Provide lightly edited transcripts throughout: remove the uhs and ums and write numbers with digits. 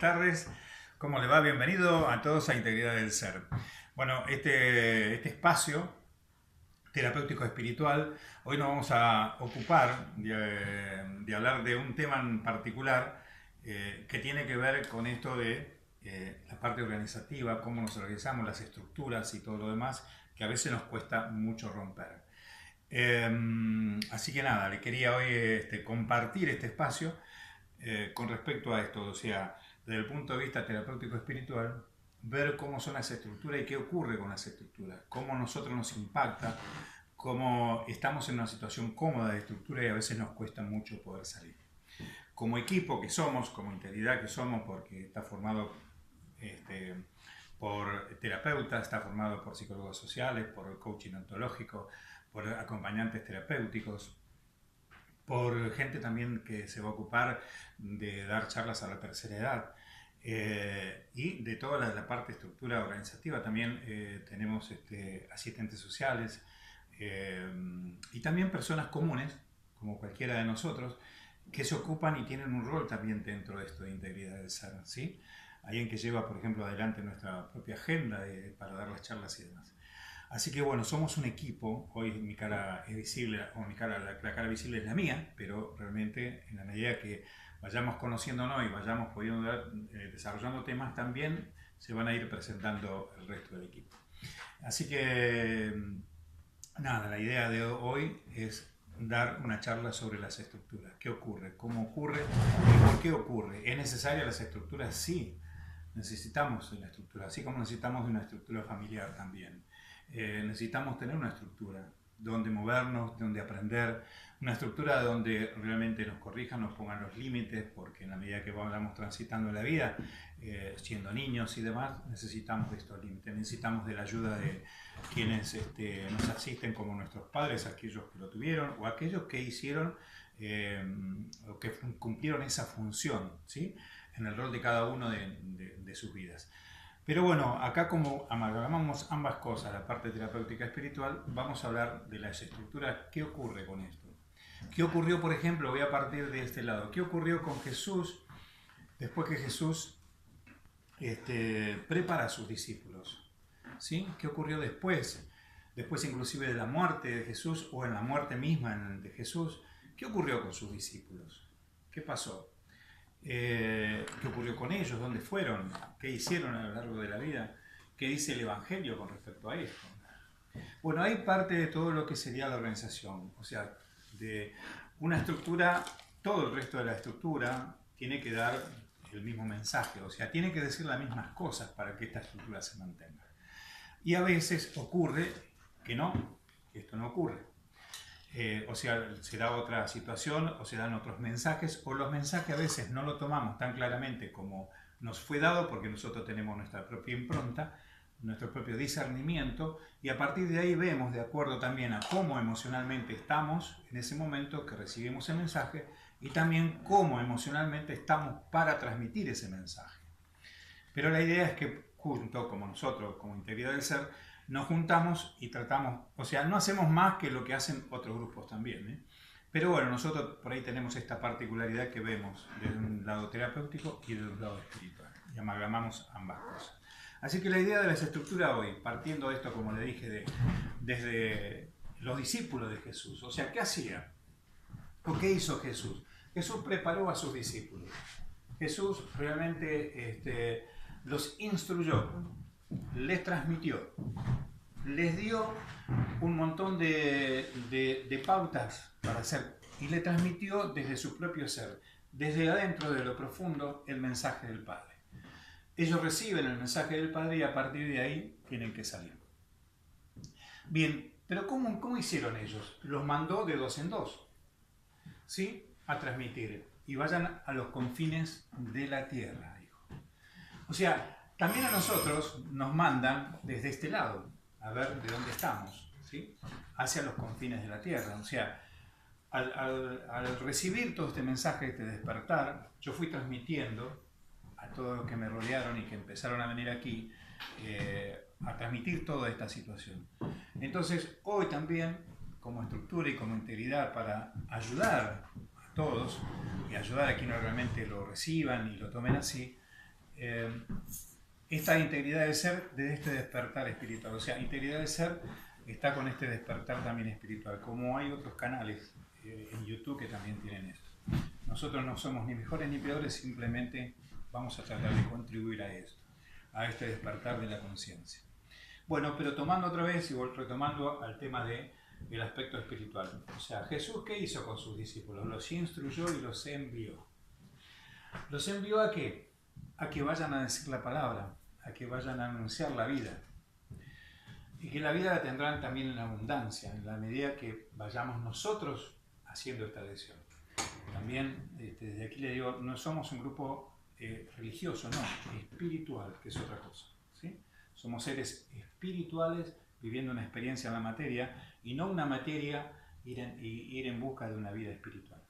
tardes. ¿Cómo le va? Bienvenido a todos a Integridad del Ser. Bueno, este espacio terapéutico espiritual, hoy nos vamos a ocupar de hablar de un tema en particular que tiene que ver con esto de la parte organizativa, cómo nos organizamos, las estructuras y todo lo demás, que a veces nos cuesta mucho romper. Así que nada, le quería hoy compartir este espacio con respecto a esto, o sea, desde el punto de vista terapéutico espiritual, ver cómo son las estructuras y qué ocurre con las estructuras, cómo a nosotros nos impacta, cómo estamos en una situación cómoda de estructura y a veces nos cuesta mucho poder salir. Como equipo que somos, como integridad que somos, porque está formado por terapeutas, está formado por psicólogos sociales, por coaching ontológico, por acompañantes terapéuticos, por gente también que se va a ocupar de dar charlas a la tercera edad y de toda la parte estructura organizativa. También tenemos asistentes sociales y también personas comunes, como cualquiera de nosotros, que se ocupan y tienen un rol también dentro de esto de integridad del ser, ¿sí? Alguien que lleva, por ejemplo, adelante nuestra propia agenda para dar las charlas y demás. Así que bueno, somos un equipo. Hoy mi cara es visible, o la cara visible es la mía, pero realmente en la medida que vayamos conociéndonos y vayamos pudiendo desarrollando temas, también se van a ir presentando el resto del equipo. Así que nada, la idea de hoy es dar una charla sobre las estructuras. ¿Qué ocurre? ¿Cómo ocurre? ¿Y por qué ocurre? ¿Es necesaria las estructuras? Sí, necesitamos de la estructura, así como necesitamos de una estructura familiar también. Necesitamos tener una estructura donde movernos, donde aprender, una estructura donde realmente nos corrijan, nos pongan los límites, porque en la medida que vamos transitando la vida, siendo niños y demás, necesitamos de estos límites, necesitamos de la ayuda de quienes nos asisten, como nuestros padres, aquellos que lo tuvieron o aquellos que hicieron o que cumplieron esa función, ¿sí? En el rol de cada uno de sus vidas. Pero bueno, acá como amalgamamos ambas cosas, la parte terapéutica espiritual, vamos a hablar de las estructuras. ¿Qué ocurre con esto? ¿Qué ocurrió, por ejemplo? Voy a partir de este lado. ¿Qué ocurrió con Jesús después que Jesús prepara a sus discípulos? ¿Sí? ¿Qué ocurrió después? Después inclusive de la muerte de Jesús o en la muerte misma de Jesús. ¿Qué ocurrió con sus discípulos? ¿Qué pasó? ¿Qué ocurrió con ellos? ¿Dónde fueron? ¿Qué hicieron a lo largo de la vida? ¿Qué dice el Evangelio con respecto a esto? Bueno, hay parte de todo lo que sería la organización, o sea, de una estructura, todo el resto de la estructura tiene que dar el mismo mensaje, o sea, tiene que decir las mismas cosas para que esta estructura se mantenga. Y a veces ocurre que esto no ocurre. O sea, se da otra situación o se dan otros mensajes, o los mensajes a veces no lo tomamos tan claramente como nos fue dado, porque nosotros tenemos nuestra propia impronta, nuestro propio discernimiento, y a partir de ahí vemos, de acuerdo también a cómo emocionalmente estamos en ese momento que recibimos el mensaje, y también cómo emocionalmente estamos para transmitir ese mensaje. Pero la idea es que junto, como nosotros, como Integridad del Ser, nos juntamos y tratamos, o sea, no hacemos más que lo que hacen otros grupos también, ¿eh? Pero bueno, nosotros por ahí tenemos esta particularidad que vemos desde un lado terapéutico y desde un lado espiritual, y amalgamamos ambas cosas. Así que la idea de las estructuras hoy, partiendo de esto, como le dije, desde los discípulos de Jesús, o sea, ¿qué hacía? ¿O qué hizo Jesús? Jesús preparó a sus discípulos. Jesús realmente los instruyó, les transmitió, les dio un montón de pautas para hacer, y le transmitió desde su propio ser, desde adentro de lo profundo, el mensaje del Padre. Ellos reciben el mensaje del Padre y a partir de ahí tienen que salir. Bien, pero ¿cómo hicieron ellos? Los mandó de dos en dos, ¿sí? A transmitir, y vayan a los confines de la tierra, dijo. O sea, también a nosotros nos mandan desde este lado, a ver de dónde estamos, ¿sí? Hacia los confines de la tierra. O sea, al recibir todo este mensaje, este despertar, yo fui transmitiendo a todos los que me rodearon y que empezaron a venir aquí a transmitir toda esta situación. Entonces, hoy también, como estructura y como integridad, para ayudar a todos y ayudar a quienes realmente lo reciban y lo tomen así, esta integridad de ser de este despertar espiritual. O sea, integridad de ser está con este despertar también espiritual, como hay otros canales en YouTube que también tienen esto. Nosotros no somos ni mejores ni peores, simplemente vamos a tratar de contribuir a esto, a este despertar de la conciencia. Bueno, pero tomando otra vez y retomando al tema del aspecto espiritual. O sea, Jesús, ¿qué hizo con sus discípulos? Los instruyó y los envió. ¿Los envió a qué? A que vayan a decir la palabra, a que vayan a anunciar la vida. Y que la vida la tendrán también en abundancia, en la medida que vayamos nosotros haciendo esta adhesión. También, desde aquí le digo, no somos un grupo religioso, no, espiritual, que es otra cosa, ¿sí? Somos seres espirituales viviendo una experiencia en la materia y no una materia ir en busca de una vida espiritual.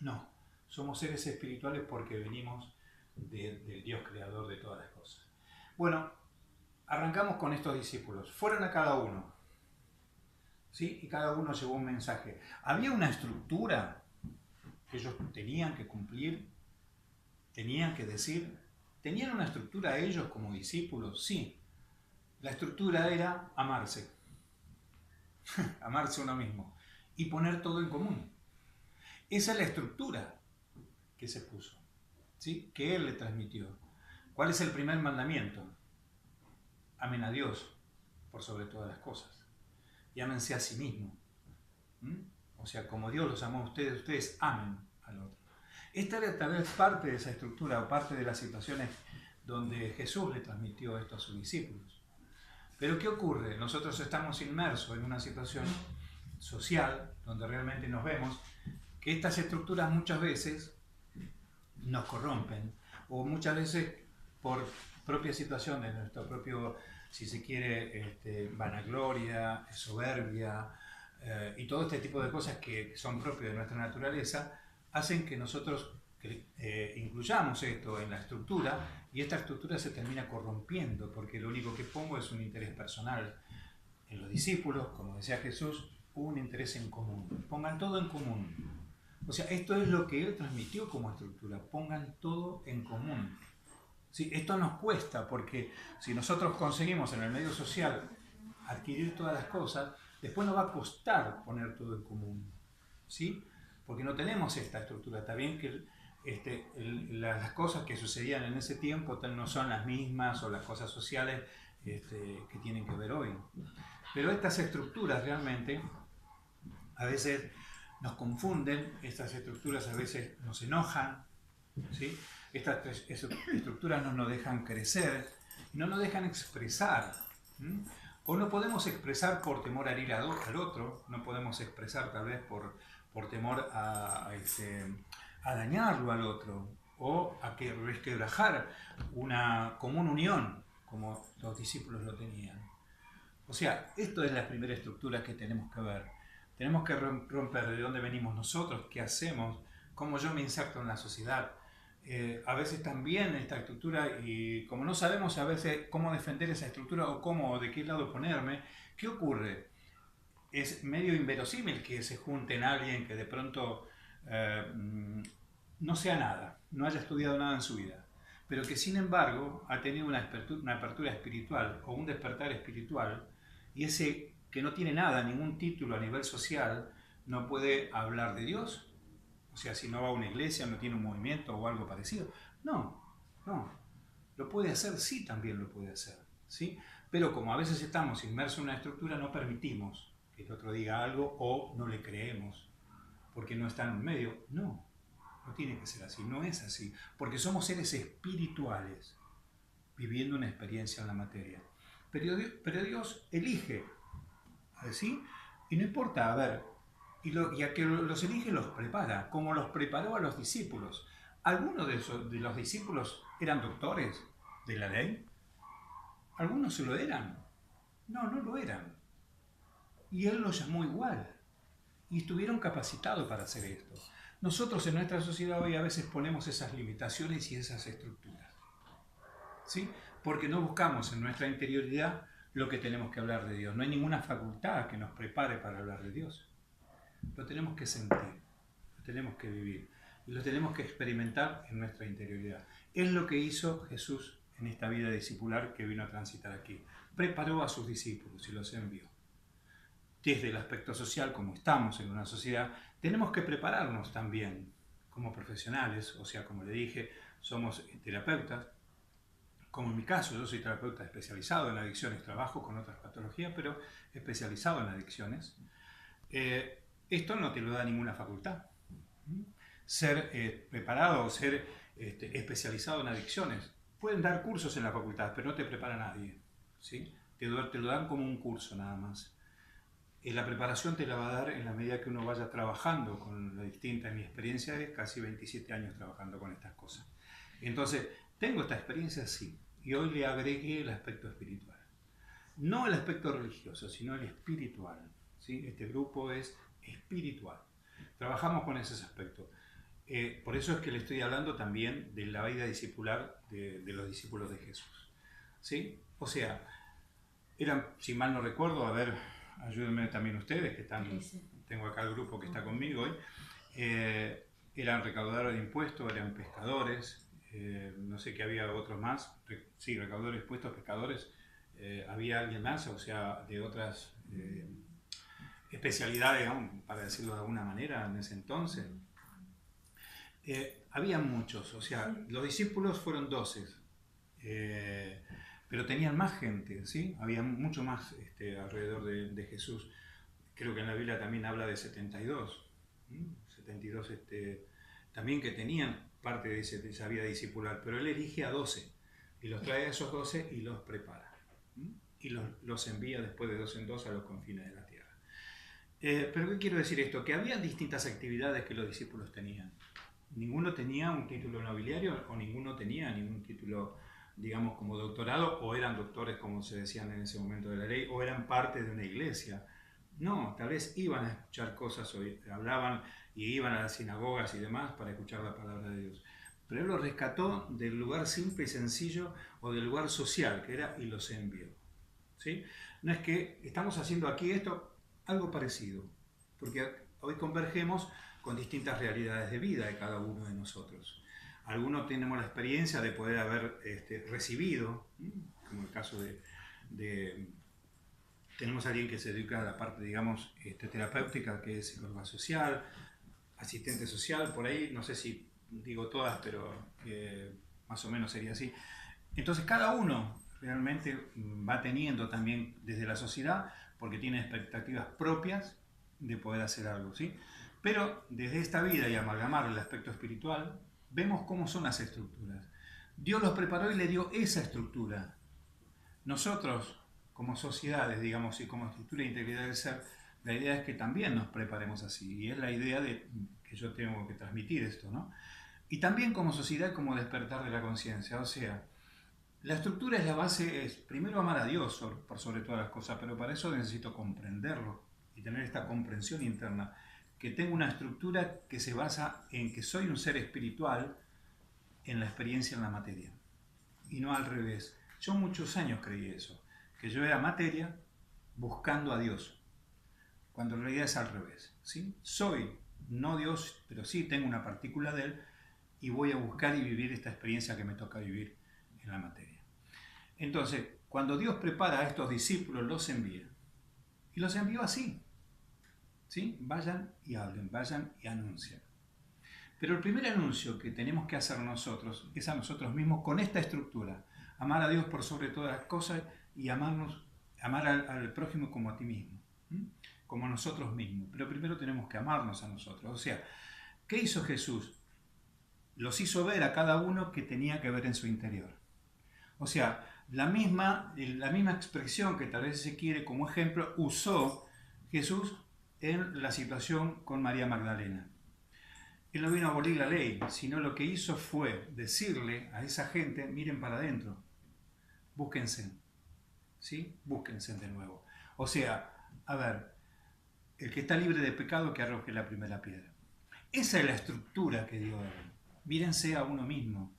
No, somos seres espirituales porque venimos del Dios creador de todas las cosas. Bueno, arrancamos con estos discípulos. Fueron a cada uno, ¿sí? Y cada uno llevó un mensaje. Había una estructura que ellos tenían que cumplir, tenían que decir. ¿Tenían una estructura ellos como discípulos? Sí. La estructura era amarse. Amarse uno mismo. Y poner todo en común. Esa es la estructura que se puso, ¿sí? Que Él le transmitió. ¿Cuál es el primer mandamiento? Amen a Dios por sobre todas las cosas. Y ámense a sí mismos. O sea, como Dios los amó a ustedes, ustedes amen al otro. Esta era tal vez parte de esa estructura o parte de las situaciones donde Jesús le transmitió esto a sus discípulos. Pero ¿qué ocurre? Nosotros estamos inmersos en una situación social donde realmente nos vemos que estas estructuras muchas veces nos corrompen o muchas veces por propias situaciones, nuestro propio, si se quiere, vanagloria, soberbia y todo este tipo de cosas que son propias de nuestra naturaleza, hacen que nosotros incluyamos esto en la estructura y esta estructura se termina corrompiendo porque lo único que pongo es un interés personal. En los discípulos, como decía Jesús, hubo un interés en común. Pongan todo en común. O sea, esto es lo que Él transmitió como estructura. Pongan todo en común. ¿Sí? Esto nos cuesta porque si nosotros conseguimos en el medio social adquirir todas las cosas, después nos va a costar poner todo en común. ¿Sí? Porque no tenemos esta estructura. Está bien que las cosas que sucedían en ese tiempo no son las mismas o las cosas sociales que tienen que ver hoy. Pero estas estructuras realmente a veces nos confunden, estas estructuras a veces nos enojan, ¿sí? Estas estructuras no nos dejan crecer, no nos dejan expresar. O no podemos expresar por temor a herir al otro, no podemos expresar tal vez por temor a dañarlo al otro, o a que resquebrajar una común unión, como los discípulos lo tenían. O sea, esto es la primera estructura que tenemos que ver. Tenemos que romper de dónde venimos nosotros, qué hacemos, cómo yo me inserto en la sociedad. A veces también esta estructura, y como no sabemos a veces cómo defender esa estructura o de qué lado ponerme, ¿qué ocurre? Es medio inverosímil que se junten a alguien que de pronto no sea nada, no haya estudiado nada en su vida, pero que sin embargo ha tenido una apertura espiritual o un despertar espiritual, y ese que no tiene nada, ningún título a nivel social, no puede hablar de Dios. O sea, si no va a una iglesia, no tiene un movimiento o algo parecido. No. Lo puede hacer, sí, también lo puede hacer, ¿sí? Pero como a veces estamos inmersos en una estructura, no permitimos que el otro diga algo o no le creemos porque no está en un medio. No tiene que ser así, no es así, porque somos seres espirituales viviendo una experiencia en la materia. Pero Dios elige, ¿sí? Y no importa, a ver, y a que los elige los prepara, como los preparó a los discípulos. ¿Algunos de los discípulos eran doctores de la ley? ¿Algunos se lo eran? No lo eran. Y Él los llamó igual. Y estuvieron capacitados para hacer esto. Nosotros en nuestra sociedad hoy a veces ponemos esas limitaciones y esas estructuras, ¿sí? Porque no buscamos en nuestra interioridad lo que tenemos que hablar de Dios. No hay ninguna facultad que nos prepare para hablar de Dios. Lo tenemos que sentir, lo tenemos que vivir. y los tenemos que experimentar en nuestra interioridad. Es lo que hizo Jesús en esta vida discipular que vino a transitar aquí. Preparó a sus discípulos y los envió. Desde el aspecto social, como estamos en una sociedad, tenemos que prepararnos también como profesionales, o sea, como le dije, somos terapeutas. Como en mi caso, yo soy terapeuta especializado en adicciones, trabajo con otras patologías, pero especializado en adicciones. Esto no te lo da ninguna facultad. Ser preparado o ser especializado en adicciones. Pueden dar cursos en la facultad, pero no te prepara nadie, ¿sí? Te lo dan como un curso nada más. La preparación te la va a dar en la medida que uno vaya trabajando con la distinta. En mi experiencia es casi 27 años trabajando con estas cosas. Entonces, tengo esta experiencia, sí, y hoy le agregué el aspecto espiritual. No el aspecto religioso, sino el espiritual, ¿sí? Este grupo es espiritual. Trabajamos con esos aspectos. Por eso es que le estoy hablando también de la vida discipular de los discípulos de Jesús, ¿sí? O sea, eran, si mal no recuerdo, a ver, ayúdenme también ustedes, que están, tengo acá el grupo que está conmigo hoy, eran recaudadores de impuestos, eran pescadores, no sé que había otros más, sí, recaudadores de impuestos, pescadores, había alguien más, o sea, de otras especialidades, para decirlo de alguna manera, en ese entonces. Había muchos, o sea, los discípulos fueron 12, pero tenían más gente, ¿sí? Había mucho más alrededor de Jesús. Creo que en la Biblia también habla de 72, 72 también que tenían parte de esa vida discipular, pero él elige a 12 y los trae a esos 12 y los prepara, y los envía después de 2 en 2 a los confines de la tierra. Pero ¿qué quiero decir esto? Que había distintas actividades que los discípulos tenían. Ninguno tenía un título nobiliario o ninguno tenía ningún título, digamos, como doctorado, o eran doctores, como se decían en ese momento de la ley, o eran parte de una iglesia. No, tal vez iban a escuchar cosas, o hablaban y iban a las sinagogas y demás para escuchar la palabra de Dios. Pero él los rescató del lugar simple y sencillo o del lugar social que era y los envió, ¿sí? No es que estamos haciendo aquí esto, algo parecido, porque hoy convergemos con distintas realidades de vida de cada uno de nosotros. Algunos tenemos la experiencia de poder haber recibido, como el caso tenemos a alguien que se dedica a la parte, digamos, terapéutica, que es psicóloga social, asistente social, por ahí, no sé si digo todas, pero más o menos sería así. Entonces cada uno realmente va teniendo también desde la sociedad, porque tiene expectativas propias de poder hacer algo, ¿sí? Pero desde esta vida y amalgamar el aspecto espiritual, vemos cómo son las estructuras. Dios los preparó y le dio esa estructura. Nosotros, como sociedades, digamos, y como estructura e integridad del ser, la idea es que también nos preparemos así. Y es la idea que yo tengo que transmitir esto, ¿no? Y también como sociedad, como despertar de la conciencia. O sea, la estructura es la base, es primero amar a Dios por sobre todas las cosas, pero para eso necesito comprenderlo y tener esta comprensión interna, que tengo una estructura que se basa en que soy un ser espiritual en la experiencia en la materia, y no al revés. Yo muchos años creí eso, que yo era materia buscando a Dios, cuando en realidad es al revés, ¿sí? Soy no Dios, pero sí tengo una partícula de Él, y voy a buscar y vivir esta experiencia que me toca vivir en la materia. Entonces, cuando Dios prepara a estos discípulos, los envía. Y los envió así, ¿sí? Vayan y hablen, vayan y anuncien. Pero el primer anuncio que tenemos que hacer nosotros es a nosotros mismos con esta estructura. Amar a Dios por sobre todas las cosas y amar al prójimo como a ti mismo, como a nosotros mismos. Pero primero tenemos que amarnos a nosotros. O sea, ¿qué hizo Jesús? Los hizo ver a cada uno que tenía que ver en su interior. O sea, la misma expresión que tal vez se quiere como ejemplo usó Jesús en la situación con María Magdalena. Él no vino a abolir la ley, sino lo que hizo fue decirle a esa gente, miren para adentro, búsquense, ¿sí? Búsquense de nuevo. O sea, a ver, el que está libre de pecado que arroje la primera piedra. Esa es la estructura que dio él. Mírense a uno mismo,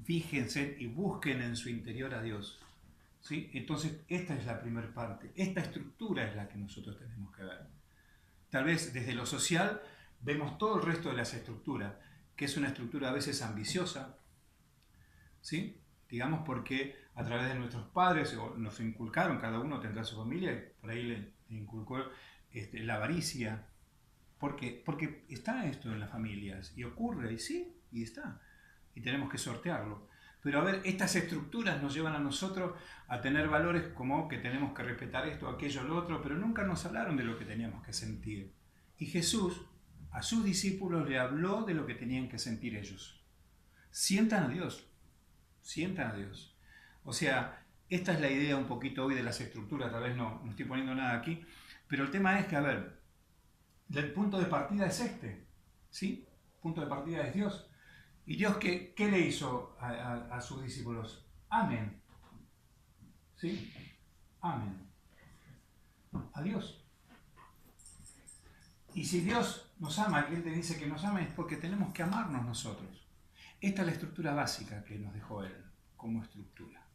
fíjense y busquen en su interior a Dios, ¿sí? Entonces, esta es la primera parte, esta estructura es la que nosotros tenemos que ver. Tal vez desde lo social vemos todo el resto de las estructuras, que es una estructura a veces ambiciosa, ¿sí? Digamos porque a través de nuestros padres nos inculcaron, cada uno tendrá su familia, y por ahí le inculcó la avaricia, porque está esto en las familias, y ocurre, y sí, y está, y tenemos que sortearlo. Pero a ver, estas estructuras nos llevan a nosotros a tener valores como que tenemos que respetar esto, aquello, lo otro, pero nunca nos hablaron de lo que teníamos que sentir. Y Jesús a sus discípulos le habló de lo que tenían que sentir ellos. Sientan a Dios, sientan a Dios. O sea, esta es la idea un poquito hoy de las estructuras, tal vez no estoy poniendo nada aquí, pero el tema es que, a ver, el punto de partida es este, ¿sí? El punto de partida es Dios. ¿Y Dios qué le hizo a sus discípulos? Amén. ¿Sí? Amén. A Dios. Y si Dios nos ama, y Él te dice que nos ama, es porque tenemos que amarnos nosotros. Esta es la estructura básica que nos dejó Él, como estructura.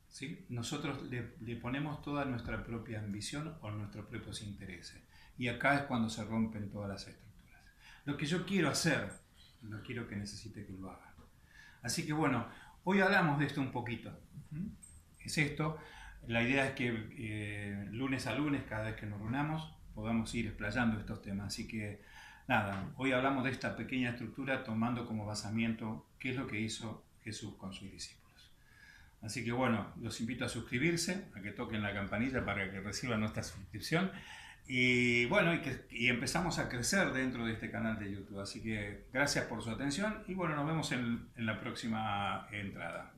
¿Sí? Nosotros le ponemos toda nuestra propia ambición o nuestros propios intereses. Y acá es cuando se rompen todas las estructuras. Lo que yo quiero hacer, no quiero que necesite que lo haga. Así que bueno, hoy hablamos de esto un poquito. Es esto. La idea es que lunes a lunes, cada vez que nos reunamos, podamos ir explayando estos temas. Así que nada, hoy hablamos de esta pequeña estructura tomando como basamiento qué es lo que hizo Jesús con sus discípulos. Así que bueno, los invito a suscribirse, a que toquen la campanilla para que reciban nuestra suscripción. Y bueno, y empezamos a crecer dentro de este canal de YouTube. Así que gracias por su atención y bueno, nos vemos en la próxima entrada.